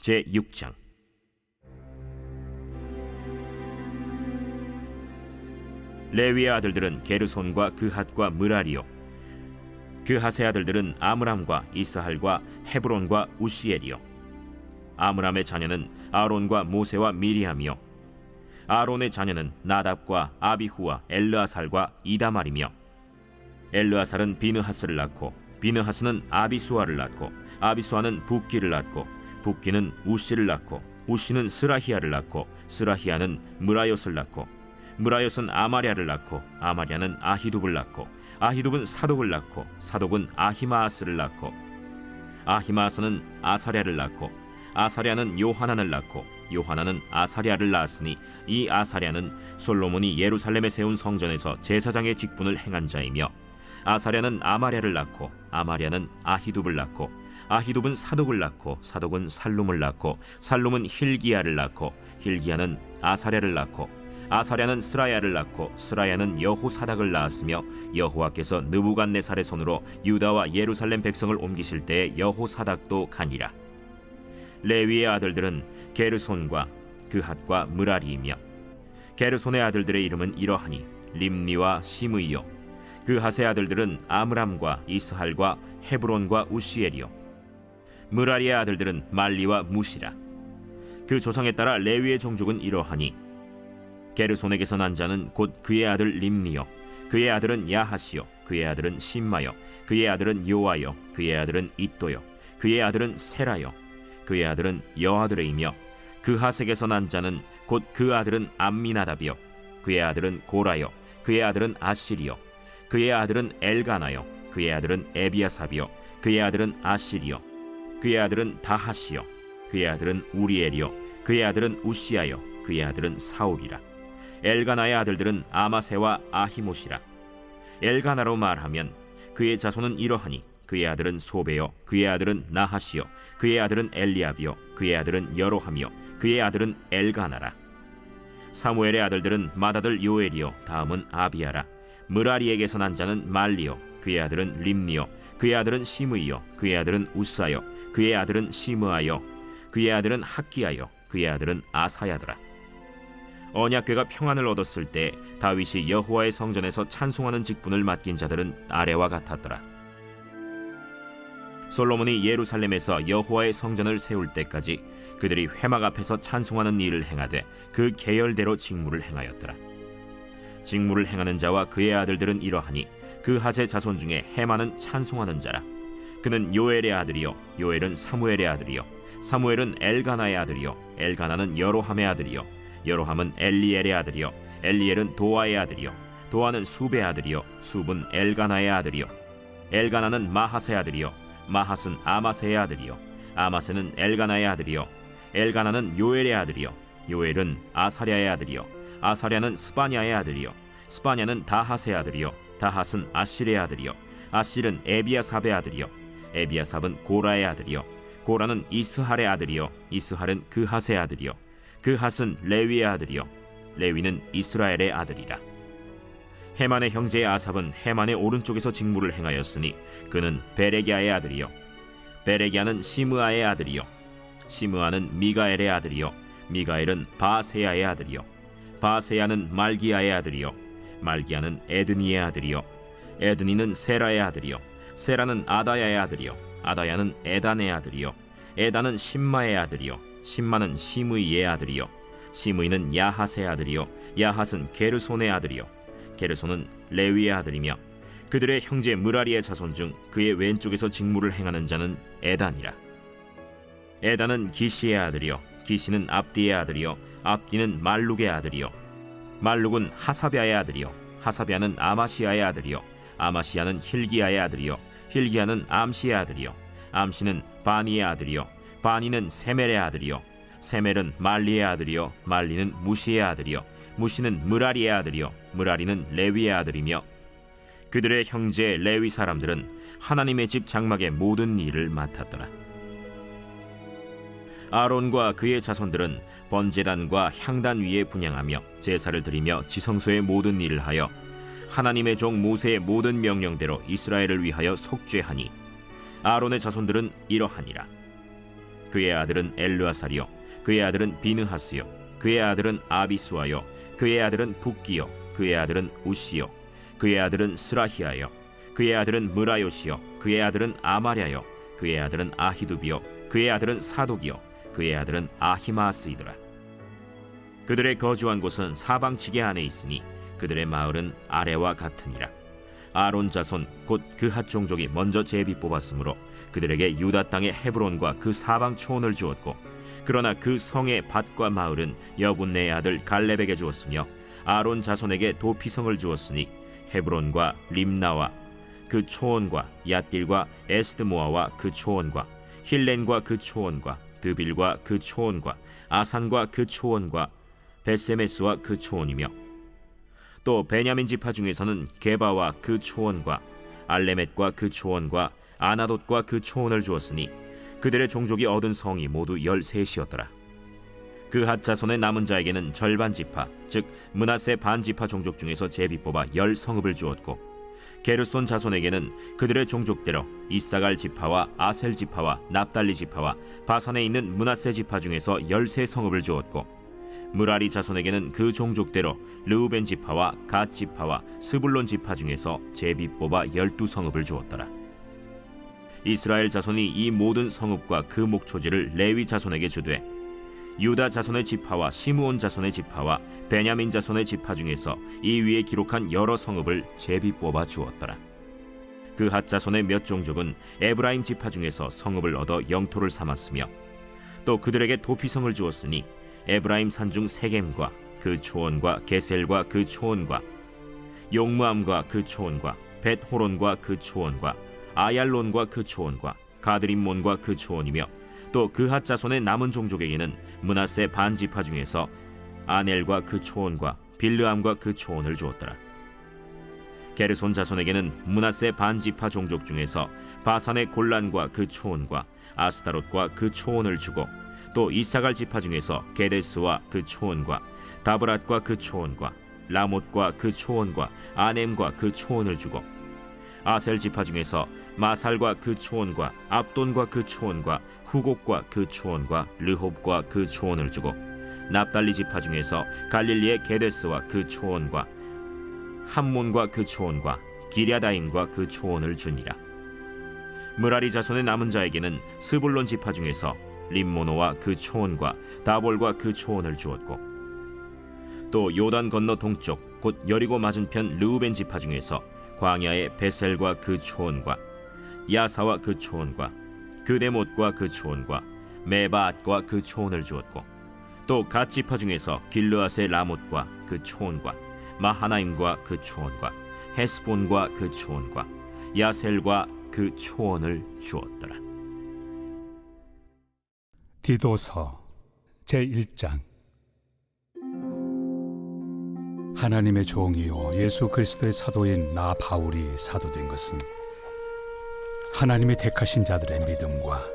제6장. 레위의 아들들은 게르손과 그핫과 므라리요, 그핫의 아들들은 아므람과 이스할과 헤브론과 우시엘이요. 아므람의 자녀는 아론과 모세와 미리암이요, 아론의 자녀는 나답과 아비후와 엘르아살과 이다말이며, 엘르아살은 비느하스를 낳고 비느하스는 아비수아를 낳고 아비수아는 붓기를 낳고 붓기는 우시를 낳고 우시는 스라히야를 낳고 스라히야는 므라옅을 낳고 므라옅은 아마랴를 낳고 아마랴는 아히둡을 낳고 아히둡은 사독을 낳고 사독은 아히마아스를 낳고 아히마아스는 아사랴를 낳고 아사랴는 요하난을 낳고 요하난은 아사랴를 낳았으니 이 아사랴는 솔로몬이 예루살렘에 세운 성전에서 제사장의 직분을 행한 자이며, 아사랴는 아마랴를 낳고 아마랴는 아히둡을 낳고 아히둡은 사독을 낳고 사독은 살룸을 낳고 살룸은 힐기야를 낳고 힐기야는 아사랴를 낳고 아사랴는 스라야를 낳고 스라야는 여호사닥을 낳았으며, 여호와께서 느부갓네살의 손으로 유다와 예루살렘 백성을 옮기실 때에 여호사닥도 가니라. 레위의 아들들은 게르손과 그핫과 므라리이며, 게르손의 아들들의 이름은 이러하니 림니와 시므이요, 그핫의 아들들은 아므람과 이스할과 헤브론과 우시엘이요, 므라리의 아들들은 말리와 무시라. 그 조상에 따라 레위의 종족은 이러하니 게르손에게서 난 자는 곧 그의 아들 림니요, 그의 아들은 야하시요, 그의 아들은 심마요, 그의 아들은 요아요, 그의 아들은 잇도요, 그의 아들은 세라요, 그의 아들은 여아들이며, 그핫에게서 난 자는 곧 그 아들은 암미나답이요, 그의 아들은 고라요, 그의 아들은 아시리요, 그의 아들은 엘가나요, 그의 아들은 에비아삽이요, 그의 아들은 아시리요, 그의 아들은 다하시요, 그의 아들은 우리엘이요, 그의 아들은 우시아요, 그의 아들은 사울이라. 엘가나의 아들들은 아마세와 아히모시라. 엘가나로 말하면 그의 자손은 이러하니 그의 아들은 소베요, 그의 아들은 나하시요, 그의 아들은 엘리압이요, 그의 아들은 여로함이요, 그의 아들은 엘가나라. 사무엘의 아들들은 맏아들 요엘이요, 다음은 아비아라. 므라리에게서 난 자는 말리요, 그의 아들은 림니요, 그의 아들은 시므이요, 그의 아들은 우사요, 그의 아들은 시므아요, 그의 아들은 학기야요, 그의 아들은 아사야더라. 언약궤가 평안을 얻었을 때 다윗이 여호와의 성전에서 찬송하는 직분을 맡긴 자들은 아래와 같았더라. 솔로몬이 예루살렘에서 여호와의 성전을 세울 때까지 그들이 회막 앞에서 찬송하는 일을 행하되 그 계열대로 직무를 행하였더라. 직무를 행하는 자와 그의 아들들은 이러하니 그핫의 자손 중에 헤만은 찬송하는 자라. 그는 요엘의 아들이요, 요엘은 사무엘의 아들이요, 사무엘은 엘가나의 아들이요, 엘가나는 여로함의 아들이요, 여로함은 엘리엘의 아들이요, 엘리엘은 도아의 아들이요, 도아는 숲의 아들이요, 숲은 엘가나의 아들이요, 엘가나는 마하스의 아들이요, 마하스는 아마세의 아들이요, 아마세는 엘가나의 아들이요, 엘가나는 요엘의 아들이요, 요엘은 아사랴의 아들이요, 아사랴는 스바냐의 아들이요, 스바냐는 다핫의 아들이요, 다핫은 아실의 아들이요, 아실은 에비아삽의 아들이요, 에비아삽은 고라의 아들이요, 고라는 이스할의 아들이요, 이스할은 그핫의 아들이요, 그핫은 레위의 아들이요, 레위는 이스라엘의 아들이라. 헤만의 형제 아삽은 헤만의 오른쪽에서 직무를 행하였으니 그는 베레기야의 아들이요, 베레기야는 시므아의 아들이요, 시므아는 미가엘의 아들이요, 미가엘은 바세야의 아들이요, 바세야는 말기야의 아들이요, 말기야는 에드니의 아들이요, 에드니는 세라의 아들이요, 세라는 아다야의 아들이요, 아다야는 에단의 아들이요, 에단은 심마의 아들이요, 심마는 시므이의 아들이요, 시므이는 야핫의 아들이요, 야핫은 게르손의 아들이요, 게르손은 레위의 아들이며, 그들의 형제 므라리의 자손 중 그의 왼쪽에서 직무를 행하는 자는 에단이라. 에단은 기시의 아들이요, 기시는 압디의 아들이요, 압디는 말룩의 아들이요, 말룩은 하사비아의 아들이요, 하사비아는 아마시아의 아들이요, 아마시아는 힐기야의 아들이요, 힐기야는 암시의 아들이요, 암시는 바니의 아들이요, 바니는 세멜의 아들이요, 세멜은 말리의 아들이요, 말리는 무시의 아들이요, 무시는 므라리의 아들이요, 므라리는 레위의 아들이며, 그들의 형제 레위 사람들은 하나님의 집 장막의 모든 일을 맡았더라. 아론과 그의 자손들은 번제단과 향단 위에 분향하며 제사를 드리며 지성소의 모든 일을 하여 하나님의 종 모세의 모든 명령대로 이스라엘을 위하여 속죄하니, 아론의 자손들은 이러하니라. 그의 아들은 엘르아살이요 그의 아들은 비느하스요 그의 아들은 아비수아요 그의 아들은 붓기요 그의 아들은 우시요 그의 아들은 스라히아요 그의 아들은 무라요시요 그의 아들은 아마랴요 그의 아들은 아히두비요 그의 아들은 사독이요 그의 아들은 아히마스이더라. 그들의 거주한 곳은 사방 지게 안에 있으니 그들의 마을은 아래와 같으니라. 아론 자손 곧 그핫 종족이 먼저 제비 뽑았으므로 그들에게 유다 땅의 헤브론과 그 사방 초원을 주었고, 그러나 그 성의 밭과 마을은 여분네의 아들 갈렙에게 주었으며 아론 자손에게 도피성을 주었으니 헤브론과 림나와 그 초원과 얏딜과 에스드모아와 그 초원과 힐렌과 그 초원과 드빌과 그 초원과 아산과 그 초원과 베세메스와 그 초원이며, 또 베냐민 지파 중에서는 게바와 그 초원과 알레멧과 그 초원과 아나돗과 그 초원을 주었으니 그들의 종족이 얻은 성이 모두 13이었더라. 그핫 자손의 남은 자에게는 절반 지파, 즉 므낫세 반 지파 종족 중에서 제비 뽑아 10성읍을 주었고, 게르손 자손에게는 그들의 종족대로 이사갈 지파와 아셀 지파와 납달리 지파와 바산에 있는 므낫세 지파 중에서 13성읍을 주었고, 무라리 자손에게는 그 종족대로 르우벤 지파와 갓 지파와 스불론 지파 중에서 제비 뽑아 12성읍을 주었더라. 이스라엘 자손이 이 모든 성읍과 그 목초지를 레위 자손에게 주되, 유다 자손의 지파와 시므온 자손의 지파와 베냐민 자손의 지파 중에서 이 위에 기록한 여러 성읍을 제비 뽑아 주었더라. 그핫 자손의 몇 종족은 에브라임 지파 중에서 성읍을 얻어 영토를 삼았으며, 또 그들에게 도피성을 주었으니 에브라임 산중 세겜과 그 초원과 게셀과 그 초원과 용무암과 그 초원과 벳호론과 그 초원과 아얄론과 그 초원과 가드림몬과 그 초원이며, 또 그핫 자손의 남은 종족에게는 므낫세 반 지파 중에서 아넬과 그 초원과 빌르암과 그 초원을 주었더라. 게르손 자손에게는 므낫세 반 지파 종족 중에서 바산의 골란과 그 초원과 아스타롯과 그 초원을 주고, 또 이사갈 지파 중에서 게데스와 그 초원과 다브랏과 그 초원과 라못과 그 초원과 아넴과 그 초원을 주고, 아셀 지파 중에서 마살과 그 초원과 압돈과 그 초원과 후곡과 그 초원과 르홉과 그 초원을 주고, 납달리 지파 중에서 갈릴리의 게데스와 그 초원과 함몬과 그 초원과 기랴다임과 그 초원을 주니라. 무라리 자손의 남은 자에게는 스불론 지파 중에서 림모노와 그 초원과 다볼과 그 초원을 주었고, 또 요단 건너 동쪽 곧 여리고 맞은편 르우벤 지파 중에서 광야의 베셀과 그 초원과 야사와 그 초원과 그데못과 그 초원과 메바앗과 그 초원을 주었고, 또 갓 지파 중에서 길르앗의 라못과 그 초원과 마하나임과 그 초원과 헤스본과 그 초원과 야셀과 그 초원을 주었더라. 디도서 제1장. 하나님의 종이요 예수 그리스도의 사도인 나 바울이 사도된 것은 하나님이 택하신 자들의 믿음과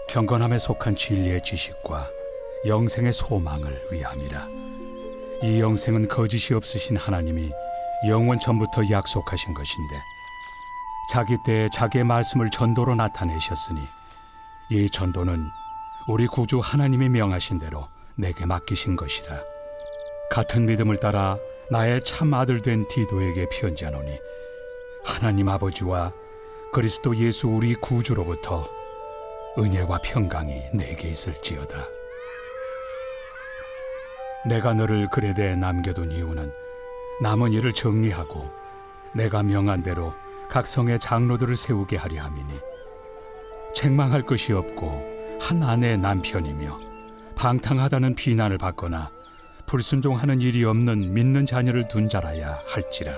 경건함에 속한 진리의 지식과 영생의 소망을 위함이라. 이 영생은 거짓이 없으신 하나님이 영원 전부터 약속하신 것인데, 자기 때에 자기의 말씀을 전도로 나타내셨으니 이 전도는 우리 구주 하나님이 명하신 대로 내게 맡기신 것이라. 같은 믿음을 따라 나의 참 아들 된 디도에게 편지하노니, 하나님 아버지와 그리스도 예수 우리 구주로부터 은혜와 평강이 내게 있을지어다. 내가 너를 그레데에 남겨둔 이유는 남은 일을 정리하고 내가 명한 대로 각 성의 장로들을 세우게 하려 함이니, 책망할 것이 없고 한 아내의 남편이며 방탕하다는 비난을 받거나 불순종하는 일이 없는 믿는 자녀를 둔 자라야 할지라.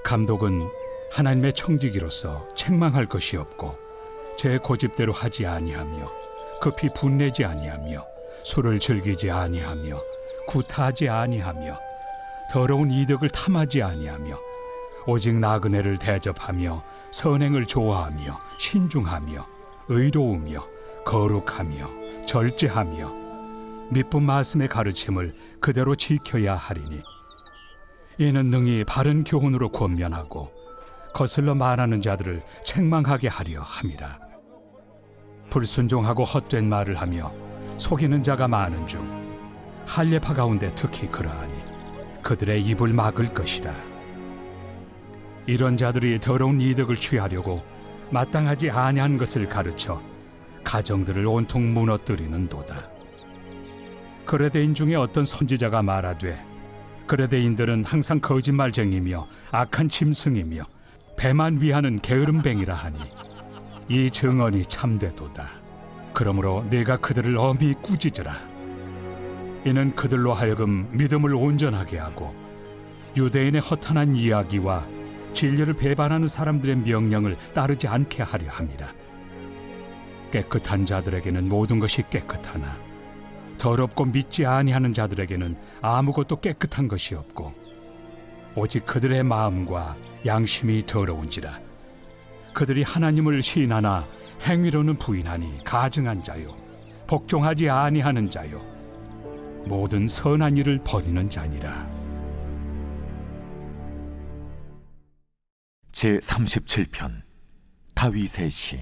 감독은 하나님의 청지기로서 책망할 것이 없고 제 고집대로 하지 아니하며 급히 분내지 아니하며 술을 즐기지 아니하며 구타하지 아니하며 더러운 이득을 탐하지 아니하며 오직 나그네를 대접하며 선행을 좋아하며 신중하며 의로우며 거룩하며 절제하며 미쁜 말씀의 가르침을 그대로 지켜야 하리니, 이는 능히 바른 교훈으로 권면하고 거슬러 말하는 자들을 책망하게 하려 함이라. 불순종하고 헛된 말을 하며 속이는 자가 많은 중 할례파 가운데 특히 그러하니 그들의 입을 막을 것이라. 이런 자들이 더러운 이득을 취하려고 마땅하지 아니한 것을 가르쳐 가정들을 온통 무너뜨리는도다. 그레데인 중에 어떤 선지자가 말하되 그레데인들은 항상 거짓말쟁이며 악한 짐승이며 배만 위하는 게으름뱅이라 하니 이 증언이 참되도다. 그러므로 네가 그들을 엄히 꾸짖으라. 이는 그들로 하여금 믿음을 온전하게 하고 유대인의 허탄한 이야기와 진리를 배반하는 사람들의 명령을 따르지 않게 하려 함이라. 깨끗한 자들에게는 모든 것이 깨끗하나 더럽고 믿지 아니하는 자들에게는 아무것도 깨끗한 것이 없고 오직 그들의 마음과 양심이 더러운지라. 그들이 하나님을 시인하나 행위로는 부인하니 가증한 자요 복종하지 아니하는 자요 모든 선한 일을 버리는 자니라. 제37편 다윗의 시.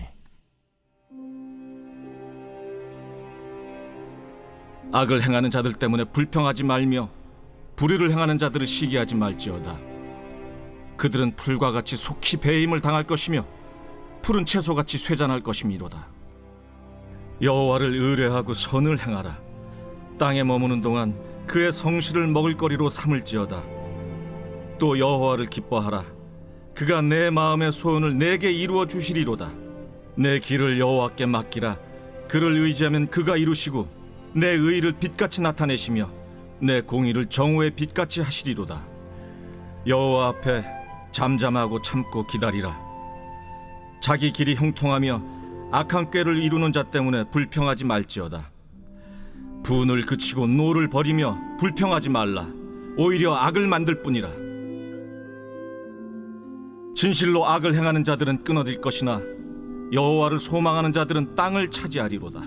악을 행하는 자들 때문에 불평하지 말며 불의를 행하는 자들을 시기하지 말지어다. 그들은 풀과 같이 속히 배임을 당할 것이며 푸른 채소같이 쇠잔할 것이미로다. 여호와를 의뢰하고 선을 행하라. 땅에 머무는 동안 그의 성실을 먹을거리로 삼을지어다. 또 여호와를 기뻐하라. 그가 내 마음의 소원을 내게 이루어 주시리로다. 내 길을 여호와께 맡기라. 그를 의지하면 그가 이루시고 내 의를 빛같이 나타내시며 내 공의를 정오의 빛같이 하시리로다. 여호와 앞에 잠잠하고 참고 기다리라. 자기 길이 형통하며 악한 꾀를 이루는 자 때문에 불평하지 말지어다. 분을 그치고 노를 버리며 불평하지 말라. 오히려 악을 만들 뿐이라. 진실로 악을 행하는 자들은 끊어질 것이나 여호와를 소망하는 자들은 땅을 차지하리로다.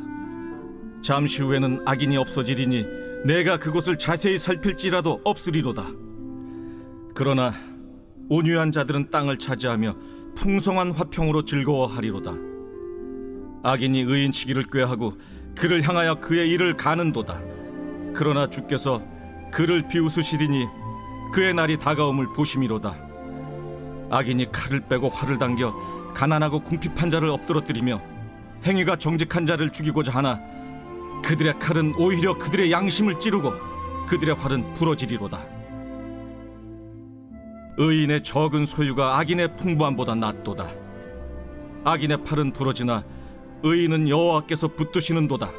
잠시 후에는 악인이 없어지리니 내가 그곳을 자세히 살필지라도 없으리로다. 그러나 온유한 자들은 땅을 차지하며 풍성한 화평으로 즐거워하리로다. 악인이 의인치기를 꾀하고 그를 향하여 그의 일을 가는도다. 그러나 주께서 그를 비웃으시리니 그의 날이 다가옴을 보심이로다. 악인이 칼을 빼고 활을 당겨 가난하고 궁핍한 자를 엎드러뜨리며 행위가 정직한 자를 죽이고자 하나 그들의 칼은 오히려 그들의 양심을 찌르고 그들의 활은 부러지리로다. 의인의 적은 소유가 악인의 풍부함보다 낫도다. 악인의 팔은 부러지나 의인은 여호와께서 붙드시는도다.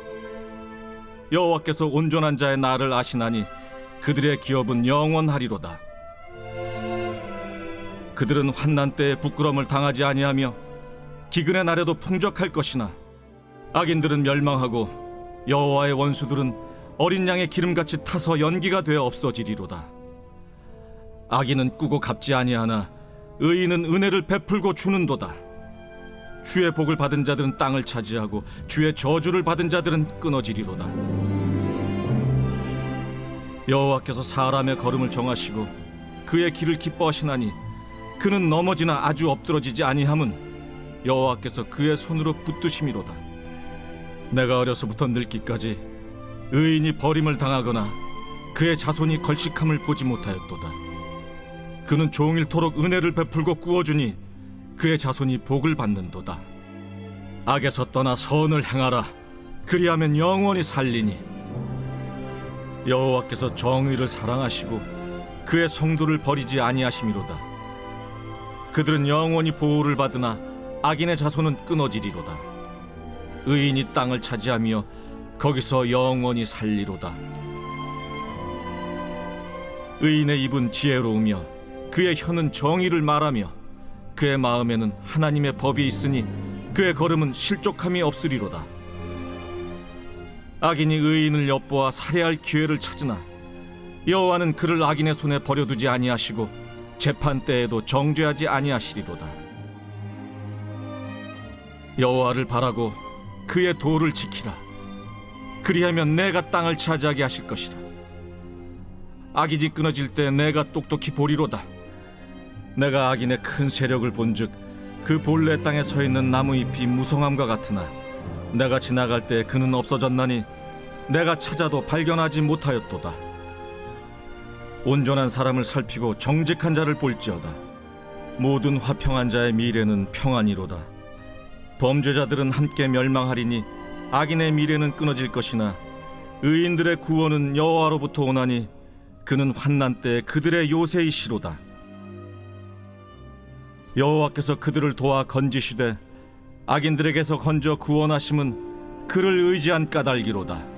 여호와께서 온전한 자의 날을 아시나니 그들의 기업은 영원하리로다. 그들은 환난 때에 부끄러움을 당하지 아니하며 기근의 날에도 풍족할 것이나 악인들은 멸망하고 여호와의 원수들은 어린 양의 기름같이 타서 연기가 되어 없어지리로다. 악인은 꾸고 갚지 아니하나 의인은 은혜를 베풀고 주는도다. 주의 복을 받은 자들은 땅을 차지하고 주의 저주를 받은 자들은 끊어지리로다. 여호와께서 사람의 걸음을 정하시고 그의 길을 기뻐하시나니 그는 넘어지나 아주 엎드러지지 아니함은 여호와께서 그의 손으로 붙드심이로다. 내가 어려서부터 늙기까지 의인이 버림을 당하거나 그의 자손이 걸식함을 보지 못하였도다. 그는 종일토록 은혜를 베풀고 꾸어주니 그의 자손이 복을 받는도다. 악에서 떠나 선을 행하라. 그리하면 영원히 살리니 여호와께서 정의를 사랑하시고 그의 성도를 버리지 아니하심이로다. 그들은 영원히 보호를 받으나 악인의 자손은 끊어지리로다. 의인이 땅을 차지하며 거기서 영원히 살리로다. 의인의 입은 지혜로우며 그의 혀는 정의를 말하며 그의 마음에는 하나님의 법이 있으니 그의 걸음은 실족함이 없으리로다. 악인이 의인을 엿보아 살해할 기회를 찾으나 여호와는 그를 악인의 손에 버려두지 아니하시고 재판 때에도 정죄하지 아니하시리로다. 여호와를 바라고 그의 도를 지키라. 그리하면 내가 땅을 차지하게 하실 것이라. 악인이 끊어질 때 내가 똑똑히 보리로다. 내가 악인의 큰 세력을 본즉 그 본래 땅에 서 있는 나무 잎이 무성함과 같으나 내가 지나갈 때 그는 없어졌나니 내가 찾아도 발견하지 못하였도다. 온전한 사람을 살피고 정직한 자를 볼지어다. 모든 화평한 자의 미래는 평안이로다. 범죄자들은 함께 멸망하리니 악인의 미래는 끊어질 것이나 의인들의 구원은 여호와로부터 오나니 그는 환난 때 그들의 요새이시로다. 여호와께서 그들을 도와 건지시되 악인들에게서 건져 구원하심은 그를 의지한 까닭이로다.